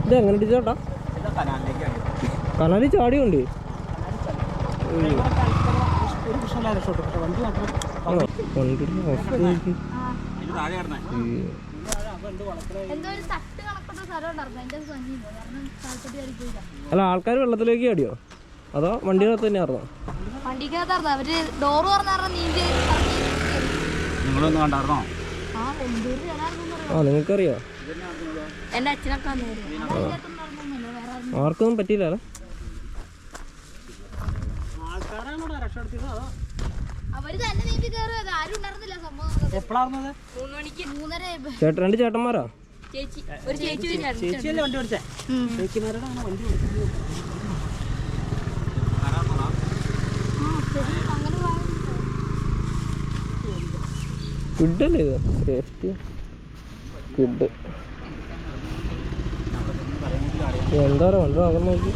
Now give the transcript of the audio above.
ഇത് എങ്ങനെ ഇടിച്ചോട്ടാ? കനാലി ചാടിയുണ്ട്. അല്ല, ആൾക്കാർ വെള്ളത്തിലേക്ക് ചാടിയോ അതോ വണ്ടിക്കകത്ത് തന്നെ ആയിരുന്നോ? വണ്ടിക്കകത്തായിരുന്നു. അവര് ഡോറ് പറഞ്ഞാർന്നോ? ആ, നിങ്ങൾക്കറിയോ? എന്റെ അച്ഛനൊക്കെ ആർക്കൊന്നും പറ്റിയില്ല അല്ലേ? അവര് തന്നെ നീന്തി കയറുക. ആരും ഉണ്ടായിരുന്നില്ല. സംഭവം 3 മണിക്ക് 3:30. രണ്ട് ചേട്ടന്മാരാ? ചേച്ചി, ഒരു ചേച്ചി ചേച്ചിയല്ലേ വണ്ടി ഓടിച്ചേ? ചേച്ചിമാരുടെ വണ്ടി കിഡല്ലേ ഇത്? സേഫ്റ്റി കിഡ് എന്താ പറയുക? വണ്ടി നോക്കി